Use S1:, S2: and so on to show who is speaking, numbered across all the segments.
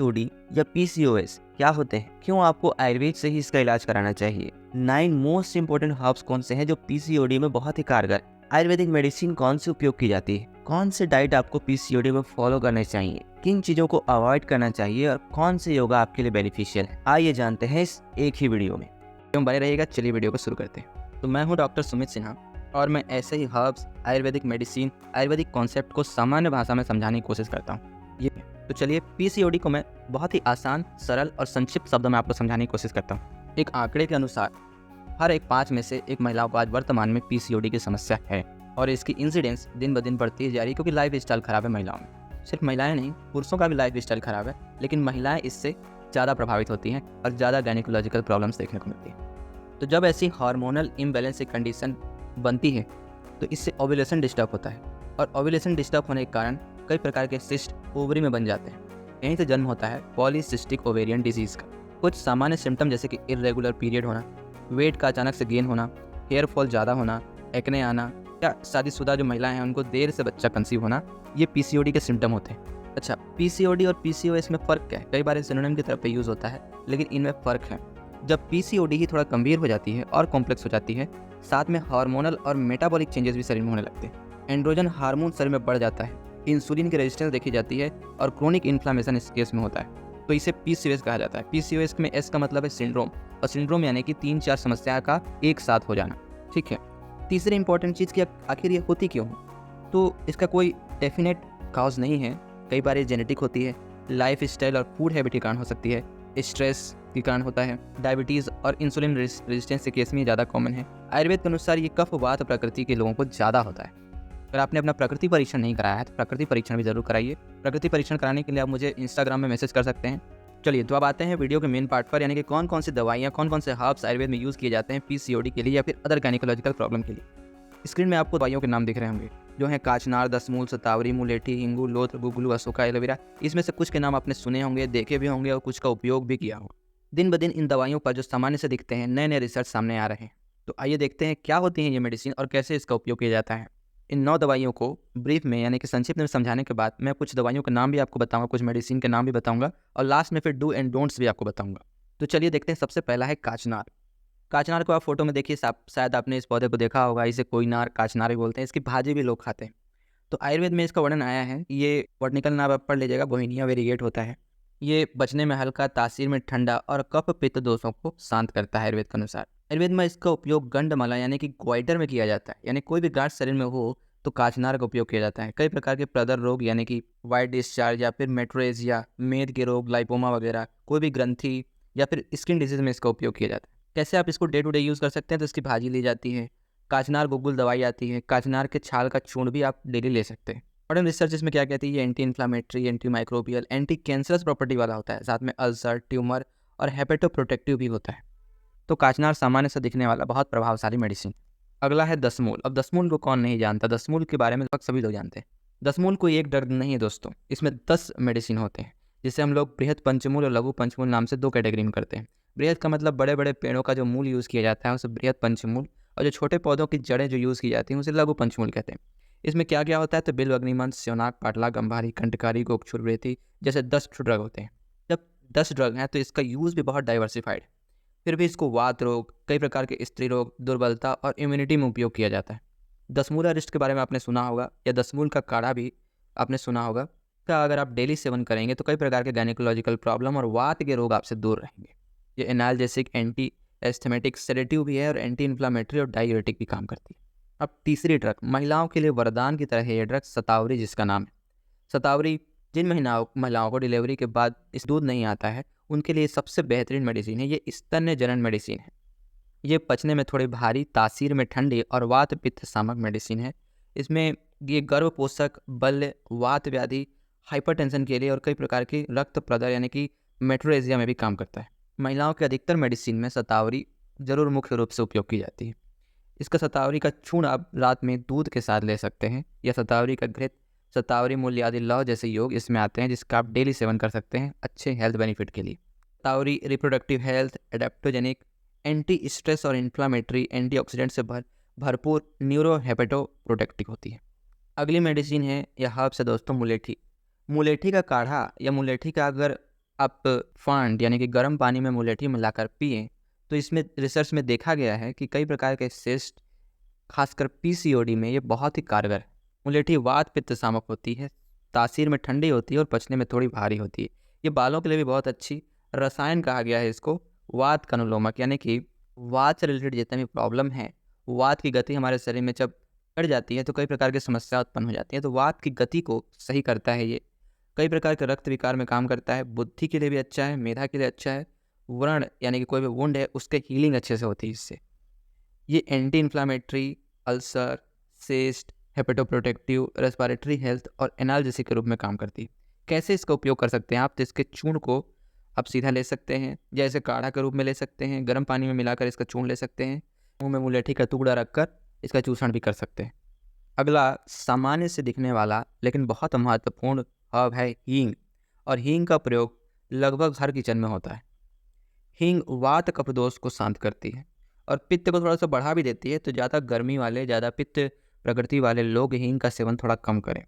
S1: PCOD या PCOS क्या होते हैं, क्यों आपको आयुर्वेद से ही इसका इलाज कराना चाहिए, 9 मोस्ट इंपोर्टेंट हर्ब्स कौन से हैं जो पीसीओडी में बहुत ही कारगर, आयुर्वेदिक मेडिसिन कौन सी उपयोग की जाती है, कौन से डाइट आपको पीसीओडी में फॉलो करने चाहिए, किन चीज़ों को अवॉइड करना चाहिए और कौन से योगा आपके लिए बेनिफिशियल है, आइए जानते हैं इस एक ही वीडियो में। क्यों बने रहेगा, चलिए वीडियो को शुरू करते हैं। तो मैं हूँ डॉक्टर सुमित सिन्हा और मैं ऐसे ही herbs, Ayurvedic medicine, Ayurvedic concept को सामान्य भाषा में समझाने की कोशिश करता हूँ। तो चलिए पीसीओडी को मैं बहुत ही आसान, सरल और संक्षिप्त शब्दों में आपको समझाने की कोशिश करता हूँ। एक आंकड़े के अनुसार हर एक 5 में से एक महिलाओं को आज वर्तमान में पीसीओडी की समस्या है और इसकी इंसिडेंस दिन ब दिन बढ़ती जा रही है, क्योंकि लाइफ स्टाइल खराब है महिलाओं में। सिर्फ महिलाएं नहीं, पुरुषों का भी लाइफ स्टाइल खराब है, लेकिन महिलाएं इससे ज़्यादा प्रभावित होती हैं और ज़्यादा गायनिकोलॉजिकल प्रॉब्लम्स देखने को मिलती हैं। तो जब ऐसी हार्मोनल इम्बैलेंस की कंडीशन बनती है तो इससे ओव्यूलेशन डिस्टर्ब होता है और ओव्यूलेशन डिस्टर्ब होने के कारण कई प्रकार के सिस्ट ओवरी में बन जाते हैं। यहीं से जन्म होता है पॉलीसिस्टिक ओवेरियन डिजीज़ का। कुछ सामान्य सिम्टम जैसे कि इर्रेगुलर पीरियड होना, वेट का अचानक से गेन होना, हेयर फॉल ज़्यादा होना, एक्ने आना या शादीशुदा जो महिलाएं हैं उनको देर से बच्चा कंसीव होना, ये पीसीओडी के सिम्टम होते हैं। अच्छा, पीसीओडी और पीसीओएस में फ़र्क क्या है? कई बार सिनोनिम की तरफ पे यूज़ होता है, लेकिन इनमें फ़र्क है। जब पीसीओडी ही थोड़ा गंभीर हो जाती है और कॉम्प्लेक्स हो जाती है, साथ में हार्मोनल और मेटाबॉलिक चेंजेस भी शरीर में होने लगते हैं। एंड्रोजन हार्मोन शरीर में बढ़ जाता है, इंसुलिन की रेजिस्टेंस देखी जाती है और क्रोनिक इन्फ्लामेशन इस केस में होता है, तो इसे पीसीओएस कहा जाता है। पीसीओएस में एस का मतलब है सिंड्रोम, और सिंड्रोम यानी कि 3-4 समस्या का एक साथ हो जाना। ठीक है, तीसरी इंपॉर्टेंट चीज़ कि आखिर ये होती क्यों है, तो इसका कोई डेफिनेट काज नहीं है। कई बार ये जेनेटिक होती है, लाइफ स्टाइल और फूड हैबिट के कारण हो सकती है, स्ट्रेस के कारण होता है, डायबिटीज़ और इंसुलिन रेजिस्टेंस के केस में ज़्यादा कॉमन है। आयुर्वेद के अनुसार ये कफ वात प्रकृति के लोगों को ज़्यादा होता है। अगर आपने अपना प्रकृति परीक्षण नहीं कराया है तो प्रकृति परीक्षण भी जरूर कराइए। प्रकृति परीक्षण कराने के लिए आप मुझे इंस्टाग्राम में मैसेज कर सकते हैं। चलिए, तो अब आते हैं वीडियो के मेन पार्ट पर, यानी कि कौन कौन सी दवाइयाँ, कौन कौन से हर्ब्स आयुर्वेद में यूज़ किए जाते हैं पीसीओडी के लिए या फिर अदर गायनिकोलॉजिकल प्रॉब्लम के लिए। स्क्रीन में आपको दवाइयों के नाम दिख रहे होंगे, जो हैं काचनार, दसमूल, शतावरी, मुलेठी, हिंगू, लोथ, गुगलू, अशोका, एलोवेरा। इसमें से कुछ के नाम आपने सुने होंगे, देखे भी होंगे और कुछ का उपयोग भी किया होगा। दिन ब दिन इन दवाइयों पर जो सामान्य से दिखते हैं, नए नए रिसर्च सामने आ रहे हैं। तो आइए देखते हैं क्या होती हैं ये मेडिसिन और कैसे इसका उपयोग किया जाता है। इन 9 दवाइयों को ब्रीफ में यानी कि संक्षिप्त में समझाने के बाद मैं कुछ दवाइयों के नाम भी आपको बताऊंगा, कुछ मेडिसिन के नाम भी बताऊंगा और लास्ट में फिर डू एंड डोंट्स भी आपको बताऊंगा। तो चलिए देखते हैं। सबसे पहला है काचनार। काचनार को आप फोटो में देखिए, शायद आपने इस पौधे को देखा होगा। इसे कोइनार, काचनार भी बोलते हैं। इसकी भाजी भी लोग खाते हैं। तो आयुर्वेद में इसका वर्णन आया है, ये बॉटनिकल नाम आप पढ़ लीजिएगा, बोहिनिया वेरिगेट होता है। ये बचने में हल्का, तासीर में ठंडा और कफ पित्त दोषों को शांत करता है आयुर्वेद के अनुसार। आयुर्वेद में इसका उपयोग गंडमाला यानी कि ग्वाइटर में किया जाता है, यानी कोई भी गांठ शरीर में हो तो काचनार का उपयोग किया जाता है। कई प्रकार के प्रदर रोग यानी कि वाइट डिस्चार्ज या फिर मेट्रोएजिया, मेद के रोग, लाइपोमा वगैरह, कोई भी ग्रंथि या फिर स्किन डिजीज में इसका उपयोग किया जाता है। कैसे आप इसको डे टू डे यूज़ कर सकते हैं, तो इसकी भाजी ली जाती है, काचनार गुगुल दवाई आती है, काचनार के छाल का चूर्ण भी आप डेली ले सकते हैं। मॉडर्न रिसर्च इसमें क्या कहती है, ये anti inflammatory, anti microbial, anti cancerous property वाला होता है, साथ में अल्सर, ट्यूमर और हेपेटोप्रोटेक्टिव भी होता है। तो काचनार सामान्य से दिखने वाला बहुत प्रभावशाली मेडिसिन। अगला है दसमूल। अब दसमूल को कौन नहीं जानता, दसमूल के बारे में लगभग सभी लोग जानते हैं। दसमूल कोई एक ड्रग नहीं है दोस्तों, इसमें 10 मेडिसिन होते हैं, जिसे हम लोग बृहद पंचमूल और लघु पंचमूल नाम से 2 कैटेगरी में करते हैं। बृहद का मतलब बड़े बड़े पेड़ों का जो मूल यूज़ किया जाता है उसे बृहद पंचमूल, और जो छोटे पौधों की जड़ें जो यूज़ की जाती हैं उसे लघु पंचमूल कहते हैं। इसमें क्या क्या होता है, तो बिल्व, अग्निमंथ, स्योनाक, पाटला, गंभारी, कंटकारी, गोक्षुर, वृति जैसे 10 ड्रग होते हैं। जब 10 ड्रग हैं तो इसका यूज़ भी बहुत डाइवर्सिफाइड है। फिर भी इसको वात रोग, कई प्रकार के स्त्री रोग, दुर्बलता और इम्यूनिटी में उपयोग किया जाता है। दसमूला रिस्ट के बारे में आपने सुना होगा, या दसमूल का काढ़ा भी आपने सुना होगा। का अगर आप डेली सेवन करेंगे तो कई प्रकार के गायनिकोलॉजिकल प्रॉब्लम और वात के रोग आपसे दूर रहेंगे। ये एनाल्जेसिक, एंटी एस्थेमेटिक, सेडेटिव भी है और एंटी इन्फ्लामेटरी और डायूरेटिक भी काम करती है। अब तीसरी ड्रग, महिलाओं के लिए वरदान की तरह है ये ड्रग, शतावरी जिसका नाम है। शतावरी जिन महिलाओं को डिलीवरी के बाद इस दूध नहीं आता है उनके लिए सबसे बेहतरीन मेडिसिन है। ये स्तन्य जनन मेडिसिन है। ये पचने में थोड़ी भारी, तासीर में ठंडी और वात पित्त शामक मेडिसिन है। इसमें ये गर्भ पोषक, बल्य, वात व्याधि, हाइपरटेंशन के लिए और कई प्रकार की रक्त प्रदर यानी कि मेट्रोरेजिया में भी काम करता है। महिलाओं के अधिकतर मेडिसिन में शतावरी जरूर मुख्य रूप से उपयोग की जाती है। इसका शतावरी का चूर्ण आप रात में दूध के साथ ले सकते हैं, या शतावरी का घृत, शतावरी मूल्य आदि लव जैसे योग इसमें आते हैं, जिसका आप डेली सेवन कर सकते हैं अच्छे हेल्थ बेनिफिट के लिए। Shatavari reproductive health, adaptogenic, anti stress और इन्फ्लामेटरी, एंटीऑक्सीडेंट से भरपूर न्यूरो हेपेटो प्रोटेक्टिव होती है। अगली मेडिसिन है या हर्ब्स है दोस्तों, मुलेठी। मुलेठी का काढ़ा या मुलेठी का अगर आप फांड यानी कि गर्म पानी में मुलेठी मिलाकर पिएं तो इसमें रिसर्च में देखा गया है कि कई प्रकार के सिस्ट, खासकर पीसीओडी में ये बहुत ही कारगर है। मुलेठी वात पित्त शामक होती है, तासीर में ठंडी होती है और पचने में थोड़ी भारी होती है। ये बालों के लिए भी बहुत अच्छी रसायन कहा गया है इसको वात का अनुलोमक, यानी कि वात से रिलेटेड जितने भी प्रॉब्लम है, वात की गति हमारे शरीर में जब बढ़ जाती है तो कई प्रकार की समस्या उत्पन्न हो जाती है। तो वात की गति को सही करता है ये। कई प्रकार के रक्त विकार में काम करता है, बुद्धि के लिए भी अच्छा है, मेधा के लिए अच्छा है। व्रण यानी कि कोई भी वुंड है उसके हीलिंग अच्छे से होती है इससे। ये anti inflammatory, ulcer, cyst, hepatoprotective, respiratory health और एनाल्जेसिक के रूप में काम करती है। कैसे इसका उपयोग कर सकते हैं आप? तो इसके चूर्ण को आप सीधा ले सकते हैं, जैसे काढ़ा के रूप में ले सकते हैं, गर्म पानी में मिलाकर इसका चूर्ण ले सकते हैं, मुंह में मुलेठी का टुकड़ा रखकर इसका चूषण भी कर सकते हैं। अगला सामान्य से दिखने वाला लेकिन बहुत महत्वपूर्ण हर्ब है हींग, और हींग का प्रयोग लगभग हर किचन में होता है। हींग वात कफ दोष को शांत करती है और पित्त को थोड़ा सा बढ़ा भी देती है, तो ज़्यादा गर्मी वाले, ज़्यादा पित्त प्रकृति वाले लोग हींग का सेवन थोड़ा कम करें।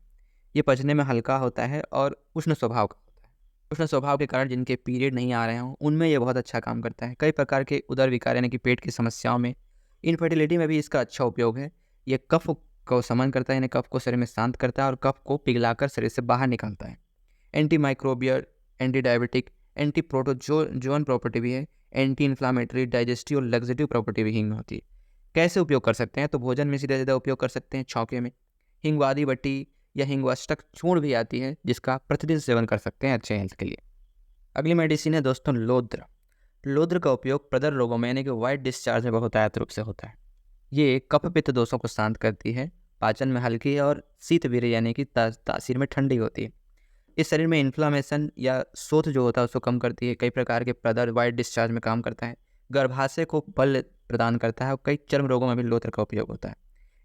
S1: ये पचने में हल्का होता है और उष्ण स्वभाव का होता है। उष्ण स्वभाव के कारण जिनके पीरियड नहीं आ रहे हों उनमें ये बहुत अच्छा काम करता है। कई प्रकार के उदर विकार यानी कि पेट की समस्याओं में, इनफर्टिलिटी में भी इसका अच्छा उपयोग है। ये कफ को समन करता है, यानी कफ को शरीर में शांत करता है और कफ को पिघलाकर शरीर से बाहर निकालता है। Anti microbial, anti diabetic, anti protozoan property भी है, एंटी इन्फ्लामेटरी, डाइजेस्टिव और लग्जेटिव प्रॉपर्टी भी हींग में होती है। कैसे उपयोग कर सकते हैं? तो भोजन में सीधा सीधा उपयोग कर सकते हैं छौके में। हिंगवादी बट्टी या हिंगवाष्टक चूर्ण भी आती है जिसका प्रतिदिन सेवन कर सकते हैं अच्छे हेल्थ के लिए। अगली मेडिसिन है दोस्तों लोद्र। लोद्र का उपयोग प्रदर रोगों में यानी कि वाइट डिस्चार्ज में बहुतायत रूप से होता है। ये कफ पित्त दोषों को शांत करती है, पाचन में हल्की है और शीतवीर यानी कि तासीर में ठंडी होती है। इस शरीर में इन्फ्लामेशन या शोथ जो होता है उसको कम करती है। कई प्रकार के प्रदर वाइट डिस्चार्ज में काम करता है, गर्भाशय को बल प्रदान करता है और कई चर्म रोगों में भी लोत्र का उपयोग होता है।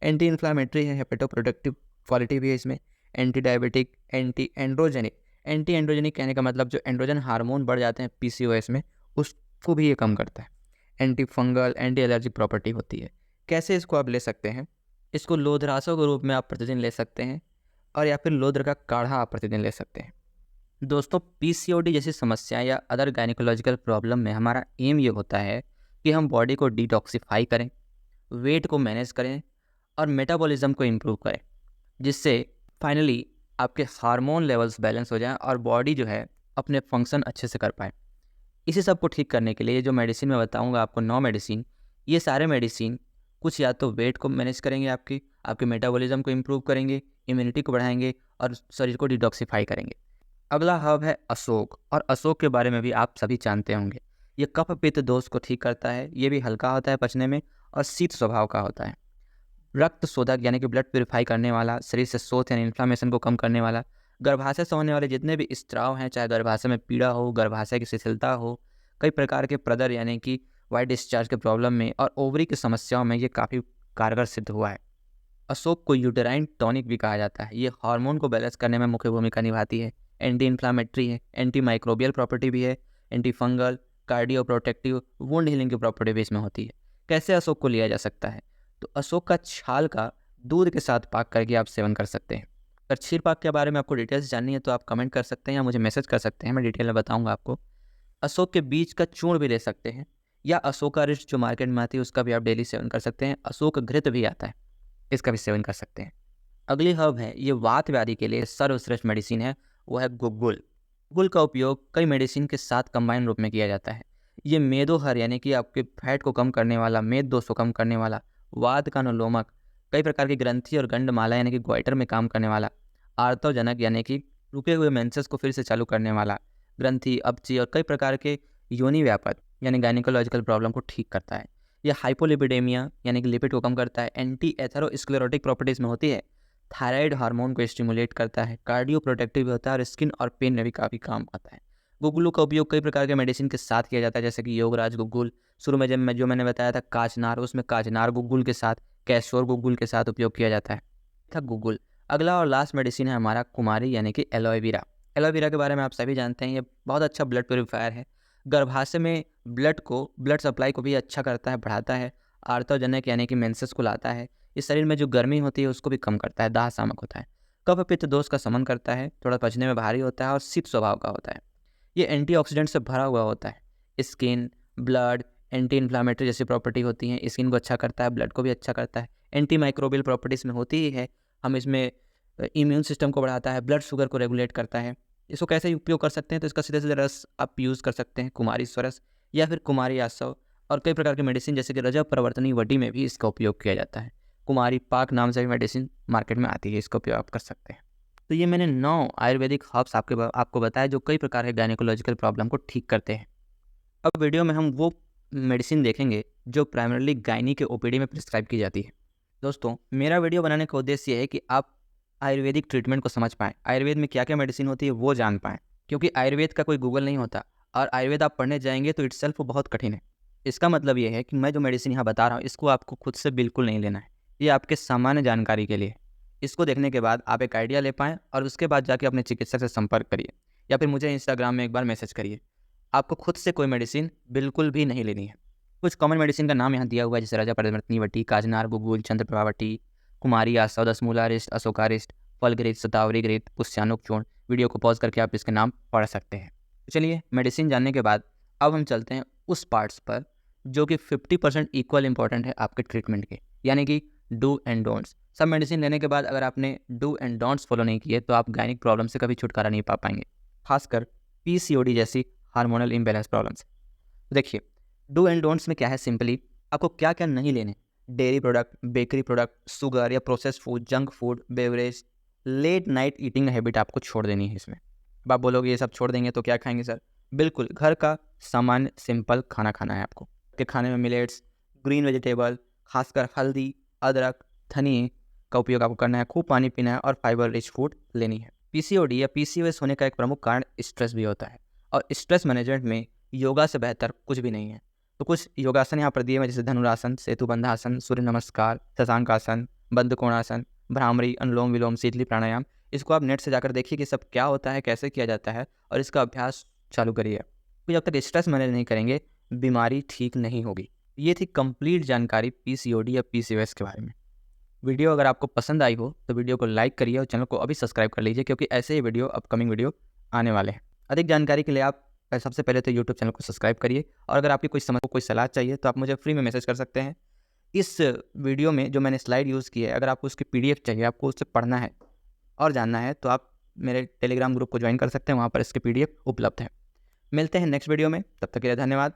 S1: एंटी इन्फ्लामेटरी है, हेपेटोप्रोटेक्टिव क्वालिटी भी है इसमें। Anti diabetic, anti androgenic. Anti androgenic कहने का मतलब जो एंड्रोजन हार्मोन बढ़ जाते हैं पीसीओएस में, उसको भी ये कम करता है। Anti fungal, anti allergy property होती है। कैसे इसको आप ले सकते हैं? इसको लोधरासों के रूप में आप प्रतिदिन ले सकते हैं और या फिर लोद्र का काढ़ा आप प्रतिदिन ले सकते हैं। दोस्तों पीसीओडी जैसी समस्या या अदर गायनिकोलॉजिकल प्रॉब्लम में हमारा एम ये होता है कि हम बॉडी को डिटॉक्सिफाई करें, वेट को मैनेज करें और मेटाबॉलिज्म को इम्प्रूव करें, जिससे फाइनली आपके हार्मोन लेवल्स बैलेंस हो जाएं और बॉडी जो है अपने फंक्शन अच्छे से कर पाए। इसी सब को ठीक करने के लिए ये जो मेडिसिन मैं बताऊंगा आपको 9 मेडिसिन, ये सारे मेडिसिन कुछ या तो वेट को मैनेज करेंगे, आपके मेटाबॉलिज्म को इम्प्रूव करेंगे, इम्यूनिटी को बढ़ाएंगे और शरीर को डिटॉक्सिफाई करेंगे। अगला हर्ब है अशोक, और अशोक के बारे में भी आप सभी जानते होंगे। ये कफ पित्त दोष को ठीक करता है, ये भी हल्का होता है पचने में और शीत स्वभाव का होता है। रक्त शोधक यानी कि ब्लड प्यूरिफाई करने वाला, शरीर से शोथ यानी इन्फ्लामेशन को कम करने वाला, गर्भाशय से होने वाले जितने भी स्त्राव हैं, चाहे गर्भाशय में पीड़ा हो, गर्भाशय की शिथिलता हो, कई प्रकार के प्रदर यानी कि वाइट डिस्चार्ज के प्रॉब्लम में और ओवरी की समस्याओं में ये काफ़ी कारगर सिद्ध हुआ है। अशोक को यूटेराइन टॉनिक भी कहा जाता है। ये हार्मोन को बैलेंस करने में मुख्य भूमिका निभाती है। एंटी इन्फ्लामेटरी है, एंटी माइक्रोबियल प्रॉपर्टी भी है, anti fungal, cardio protective, wound healing की प्रॉपर्टी भी इसमें होती है। कैसे अशोक को लिया जा सकता है? तो अशोक का छाल का दूध के साथ पाक करके आप सेवन कर सकते हैं। अगर क्षीर पाक के बारे में आपको डिटेल्स जाननी है तो आप कमेंट कर सकते हैं या मुझे मैसेज कर सकते हैं, मैं डिटेल में बताऊंगा आपको। अशोक के बीज का चूर्ण भी ले सकते हैं या अशोकारिष्ट जो मार्केट में आती है उसका भी आप डेली सेवन कर सकते हैं। अशोक घृत भी आता है, इसका भी सेवन कर सकते हैं। अगली हर्ब है, ये वात व्याधि के लिए सर्वश्रेष्ठ मेडिसिन है, वो है गुग्गुल। गुग्गुल का उपयोग कई मेडिसिन के साथ कंबाइन रूप में किया जाता है। ये मेदोहर यानी कि आपके फैट को कम करने वाला, मेद दोष को कम करने वाला, वात का अनुलोमक, कई प्रकार की ग्रंथि और गंडमाला यानी कि ग्वाइटर में काम करने वाला, आर्तवजनक यानी कि रुके हुए मेंसेस को फिर से चालू करने वाला, ग्रंथि, अपची और कई प्रकार के योनि व्यापक यानी गायनिकोलॉजिकल प्रॉब्लम को ठीक करता है। यह हाइपोलिपिडेमिया यानी कि लिपिड को कम करता है, एंटी एथेरोस्क्लेरोटिक प्रॉपर्टीज़ में होती है, थायराइड हार्मोन को स्टिमुलेट करता है, कार्डियो प्रोटेक्टिव भी होता है और स्किन और पेन में भी काफ़ी काम आता है। गुग्गुल का उपयोग कई प्रकार के मेडिसिन के साथ किया जाता है, जैसे कि योगराज गुग्गुल, शुरू में जब मैं जो मैंने बताया था काचनार, उसमें काचनार गुग्गुल के साथ, कैशोर गुग्गुल के साथ उपयोग किया जाता है था गुग्गुल। अगला और लास्ट मेडिसिन है हमारा कुमारी यानी कि एलोवेरा। एलोवेरा के बारे में आप सभी जानते हैं, ये बहुत अच्छा ब्लड प्योरीफायर है, गर्भाशय में ब्लड सप्लाई को भी अच्छा करता है, बढ़ाता है, आर्तवजनक यानी कि मेंसेस को लाता है, इस शरीर में जो गर्मी होती है उसको भी कम करता है, दाह शामक होता है, कफ पित्त दोष का शमन करता है, थोड़ा पचने में भारी होता है और शीत स्वभाव का होता है।
S2: ये एंटीऑक्सीडेंट से भरा हुआ होता है। स्किन, ब्लड, एंटी इन्फ्लामेटरी जैसी प्रॉपर्टी होती हैं। स्किन को अच्छा करता है, ब्लड को भी अच्छा करता है। एंटी माइक्रोबियल प्रॉपर्टीज़ में होती ही है। हम इसमें इम्यून सिस्टम को बढ़ाता है, ब्लड शुगर को रेगुलेट करता है। इसको कैसे उपयोग कर सकते हैं, तो इसका सीधे-सीधे रस आप यूज़ कर सकते हैं, कुमारी स्वरस या फिर कुमारी आसव, और कई प्रकार की मेडिसिन जैसे कि रजब प्रवर्तनी वटी में भी इसका उपयोग किया जाता है। कुमारी पाक नाम से भी मेडिसिन मार्केट में आती है, इसका उपयोग आप कर सकते हैं। तो ये मैंने 9 आयुर्वेदिक हर्ब्स आपको बताया जो कई प्रकार के गायनेकोलॉजिकल प्रॉब्लम को ठीक करते हैं। अब वीडियो में हम वो मेडिसिन देखेंगे जो प्राइमरीली गायनी के ओपीडी में प्रिस्क्राइब की जाती है। दोस्तों, मेरा वीडियो बनाने का उद्देश्य ये है कि आप आयुर्वेदिक ट्रीटमेंट को समझ पाएँ, आयुर्वेद में क्या-क्या मेडिसिन होती है वो जान पाएँ। क्योंकि आयुर्वेद का कोई गूगल नहीं होता, और आयुर्वेद आप पढ़ने जाएँगे तो इटसेल्फ वो बहुत कठिन है। इसका मतलब ये है कि मैं जो मेडिसिन यहाँ बता रहा हूँ, इसको आपको खुद से बिल्कुल नहीं लेना है। ये आपके सामान्य जानकारी के लिए है। इसको देखने के बाद आप एक आइडिया ले पाएँ और उसके बाद जाके अपने चिकित्सक से संपर्क करिए, या फिर मुझे इंस्टाग्राम में एक बार मैसेज करिए। आपको खुद से कोई मेडिसिन बिल्कुल भी नहीं लेनी है। कुछ कॉमन मेडिसिन का नाम यहाँ दिया हुआ है, जैसे राजा परिवर्तनी वटी, काजनार, गुगुल, चंद्रप्रभा वटी, कुमारी आसव, दसमूलारिष्ट, अशोकारिष्ट, फलघृत, शतावरी घृत, पुष्यानुक चूर्ण। वीडियो को पॉज करके आप इसके नाम पढ़ सकते हैं। चलिए, मेडिसिन जानने के बाद अब हम चलते हैं उस पार्ट्स पर जो कि 50% इक्वल इंपॉर्टेंट है आपके ट्रीटमेंट के, यानी कि डू एंड डोंट्स। सब मेडिसिन लेने के बाद अगर आपने डू एंड डोंट्स फॉलो नहीं किए तो आप गायनिक प्रॉब्लम से कभी छुटकारा नहीं पा पाएंगे, खासकर पीसीओडी जैसी हार्मोनल इम्बैलेंस प्रॉब्लम से। देखिए, डू एंड डोंट्स में क्या है, सिंपली आपको क्या क्या नहीं लेने। Dairy product, bakery product, sugar या processed food, junk food, beverage, late night eating habit आपको छोड़ देनी है इसमें। अब आप बोलोगे ये सब छोड़ देंगे तो क्या खाएंगे सर? बिल्कुल, घर का सामान्य सिंपल खाना खाना है आपको। के खाने में मिलेट्स, ग्रीन वेजिटेबल, खासकर हल्दी, अदरक, धनिए का उपयोग आपको करना है। खूब पानी पीना है और फाइबर रिच फूड लेनी है। पीसीओडी या पीसीओएस होने का एक प्रमुख कारण स्ट्रेस भी होता है, और स्ट्रेस मैनेजमेंट में योगा से बेहतर कुछ भी नहीं है। तो कुछ योगासन यहाँ पर दिए हुए, जैसे धनुरासन, सेतुबंधासन, सूर्य नमस्कार, शशांकासन, बंद कोणासन, भ्रामरी, अनुलोम विलोम, शीतली प्राणायाम। इसको आप नेट से जाकर देखिए कि सब क्या होता है, कैसे किया जाता है, और इसका अभ्यास चालू करिए। तो जब तक स्ट्रेस मैनेज नहीं करेंगे, बीमारी ठीक नहीं होगी। ये थी कंप्लीट जानकारी पीसीओडी या पीसीओएस के बारे में। वीडियो अगर आपको पसंद आई हो तो वीडियो को लाइक करिए और चैनल को अभी सब्सक्राइब कर लीजिए, क्योंकि ऐसे ही वीडियो अपकमिंग वीडियो आने वाले हैं। अधिक जानकारी के लिए आप सबसे पहले तो यूट्यूब चैनल को सब्सक्राइब करिए, और अगर आपकी कोई सलाह चाहिए तो आप मुझे फ्री में मैसेज कर सकते हैं। इस वीडियो में जो मैंने स्लाइड यूज़ की है, अगर आपको उसकी पीडीएफ चाहिए, आपको उससे पढ़ना है और जानना है, तो आप मेरे टेलीग्राम ग्रुप को ज्वाइन कर सकते हैं, वहाँ पर इसके पीडीएफ उपलब्ध है। मिलते हैं नेक्स्ट वीडियो में, तब तक के लिए धन्यवाद।